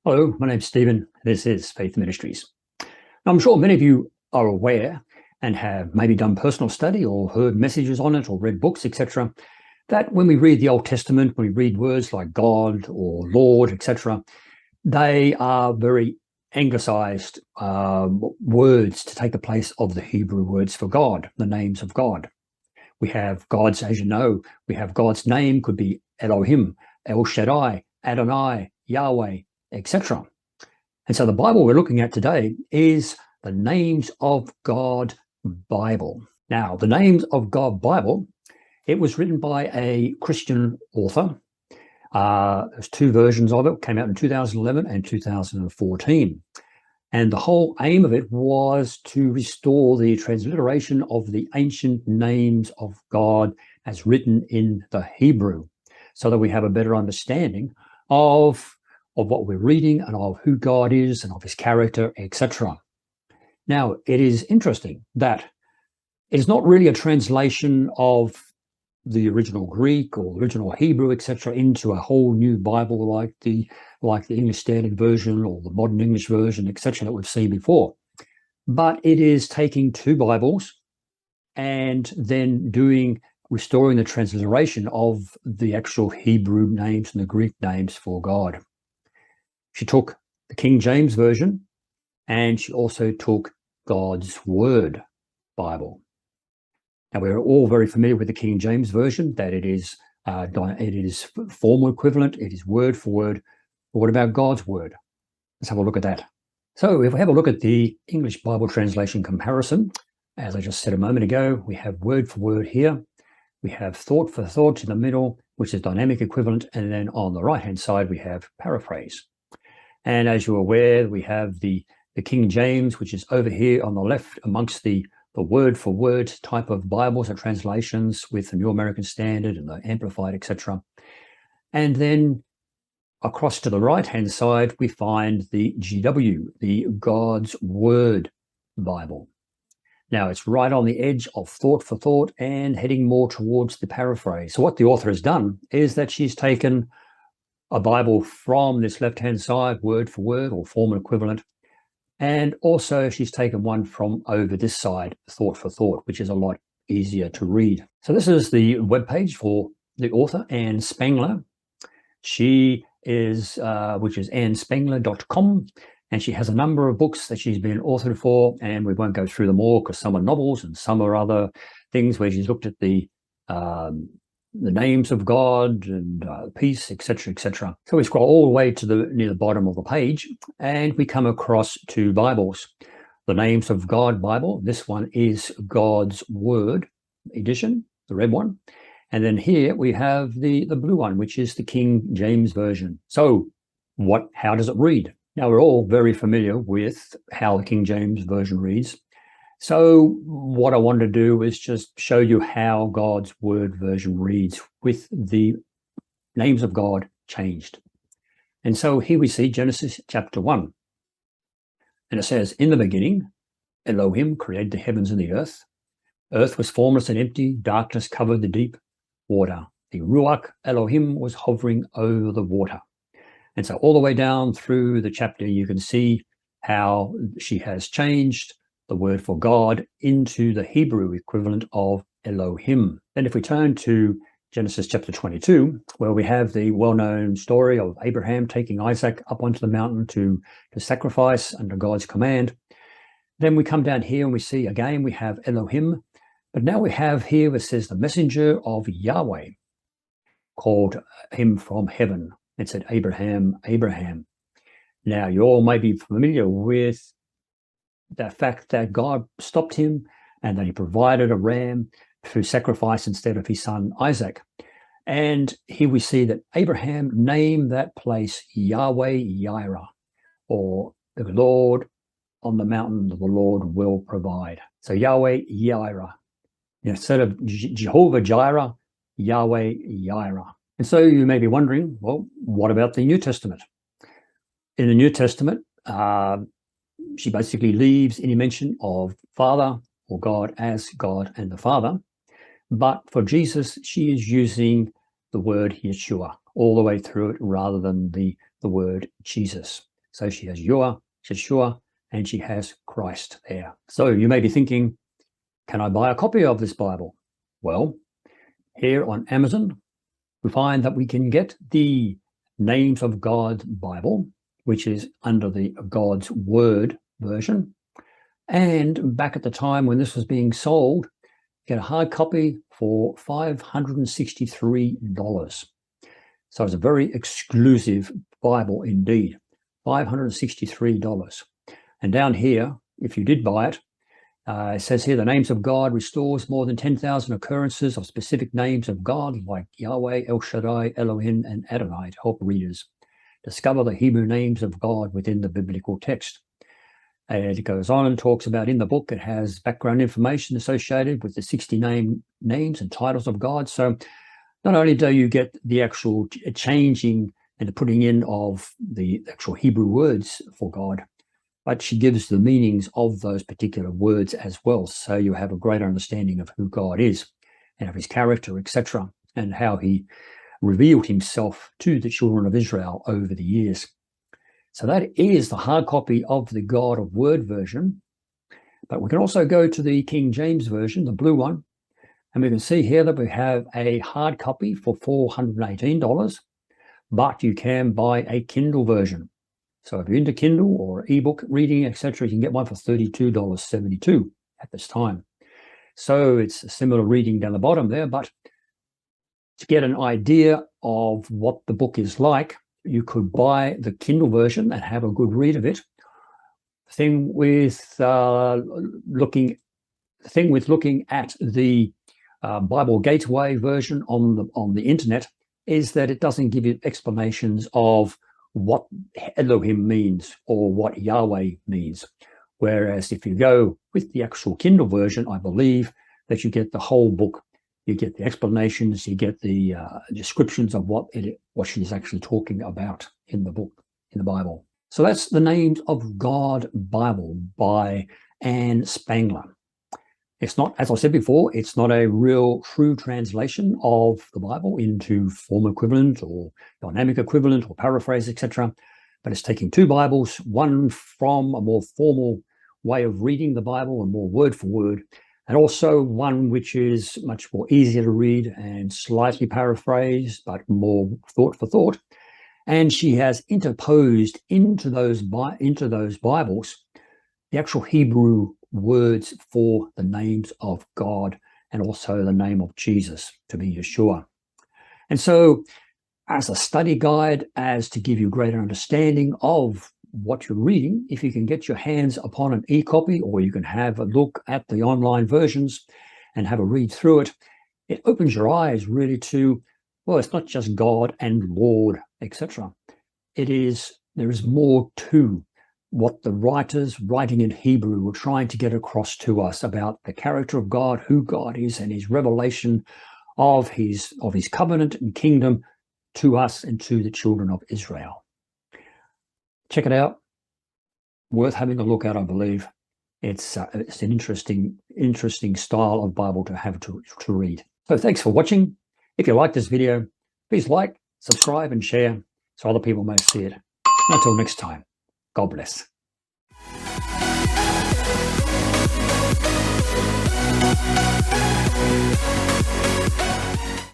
Hello, my name's Stephen. This is Faith Ministries. Now, I'm sure many of you are aware and have maybe done personal study or heard messages on it or read books, etc., that when we read the Old Testament, when we read words like God or Lord, etc., they are very anglicized words to take the place of the Hebrew words for God, the names of God. We have God's, as you know, we have God's name could be Elohim, El Shaddai, Adonay, Yahweh, etc. And so the Bible we're looking at today is the Names of God Bible. Now, the Names of God Bible, it was written by a Christian author. There's two versions of it, came out in 2011 and 2014. And the whole aim of it was to restore the transliteration of the ancient names of God as written in the Hebrew, so that we have a better understanding of what we're reading and of who God is and of his character, etc. Now, it is interesting that it is not really a translation of the original Greek or original Hebrew, etc., into a whole new Bible like the English Standard Version or the Modern English Version, etc., that we've seen before. But it is taking two Bibles and then restoring the transliteration of the actual Hebrew names and the Greek names for God. She took the King James Version and she also took God's Word Bible. Now, we're all very familiar with the King James Version, that it is formal equivalent, it is word for word. But what about God's Word? Let's have a look at that. So if we have a look at the English Bible translation comparison, as I just said a moment ago, we have word for word here. We have thought for thought in the middle, which is dynamic equivalent. And then on the right-hand side, we have paraphrase. And as you're aware, we have the King James, which is over here on the left amongst the word for word type of Bibles or translations with the New American Standard and the Amplified, etc. And then across to the right-hand side, we find the GW, the God's Word Bible. Now, it's right on the edge of thought for thought and heading more towards the paraphrase. So what the author has done is that she's taken a Bible from this left-hand side, word for word or formal equivalent, and also she's taken one from over this side, thought for thought, which is a lot easier to read. So this is the webpage for the author, Anne Spangler. She is, which is annespangler.com, and she has a number of books that she's been authored for, and we won't go through them all because some are novels and some are other things where she's looked at the names of God and peace, etc., etc. So we scroll all the way to near the bottom of the page, and we come across two Bibles. The Names of God Bible. This one is God's Word edition, the red one. And then here we have the blue one, which is the King James Version. So how does it read? Now, we're all very familiar with how the King James Version reads. So what I wanted to do is just show you how God's Word version reads with the names of God changed. And so here we see Genesis chapter 1. And it says, in the beginning, Elohim created the heavens and the earth. Earth was formless and empty. Darkness covered the deep water. The Ruach Elohim was hovering over the water. And so all the way down through the chapter, you can see how she has changed the word for God into the Hebrew equivalent of Elohim. Then if we turn to Genesis chapter 22, where we have the well-known story of Abraham taking Isaac up onto the mountain to sacrifice under God's command, then we come down here and we see again we have Elohim, but now we have here it says the messenger of Yahweh called him from heaven. It said Abraham, Abraham. Now you all may be familiar with the fact that God stopped him and that he provided a ram to sacrifice instead of his son Isaac. And here we see that Abraham named that place Yahweh Yireh, or the Lord on the mountain, the Lord will provide. So Yahweh Yireh, instead of Jehovah Jireh, Yahweh Yireh. And so you may be wondering, well, what about the New Testament? In the New Testament, she basically leaves any mention of Father or God as God and the Father. But for Jesus, she is using the word Yeshua all the way through it rather than the word Jesus. So she has Yeshua, and she has Christ there. So you may be thinking, can I buy a copy of this Bible? Well, here on Amazon, we find that we can get the Names of God Bible, which is under the God's Word version. And back at the time when this was being sold, get a hard copy for $563. So it's a very exclusive Bible indeed, $563. And down here, if you did buy it, it says here, the Names of God restores more than 10,000 occurrences of specific names of God like Yahweh, El Shaddai, Elyon, and Adonay to help readers discover the Hebrew names of God within the biblical text. And it goes on and talks about in the book, it has background information associated with the 60 names and titles of God. So not only do you get the actual changing and the putting in of the actual Hebrew words for God, but she gives the meanings of those particular words as well. So you have a greater understanding of who God is and of his character, etc., and how he revealed himself to the children of Israel over the years. So that is the hard copy of the God of Word version. But we can also go to the King James Version, the blue one, and we can see here that we have a hard copy for $418, but you can buy a Kindle version. So if you're into Kindle or ebook reading, etc., you can get one for $32.72 at this time. So it's a similar reading down the bottom there, but to get an idea of what the book is like, you could buy the Kindle version and have a good read of it. The thing with looking at the Bible Gateway version on the internet is that it doesn't give you explanations of what Elohim means or what Yahweh means. Whereas if you go with the actual Kindle version, I believe that you get the whole book. You get the explanations, you get the descriptions of what she's actually talking about in the book, in the Bible. So that's the Names of God Bible by Anne Spangler. It's not, as I said before, it's not a real true translation of the Bible into form equivalent or dynamic equivalent or paraphrase, etc. But it's taking two Bibles, one from a more formal way of reading the Bible and more word for word, and also one which is much more easier to read and slightly paraphrased, but more thought for thought. And she has interposed into those Bibles the actual Hebrew words for the names of God and also the name of Jesus to be Yeshua. And so as a study guide, as to give you greater understanding of what you're reading, if you can get your hands upon an e-copy, or you can have a look at the online versions and have a read through it, it opens your eyes really to, well, it's not just God and Lord, etc. There is more to what the writers writing in Hebrew were trying to get across to us about the character of God, who God is, and his revelation of his covenant and kingdom to us and to the children of Israel. Check it out. Worth having a look at, I believe. It's an interesting style of Bible to have to read. So thanks for watching. If you like this video, please like, subscribe, and share so other people may see it. Until next time, God bless.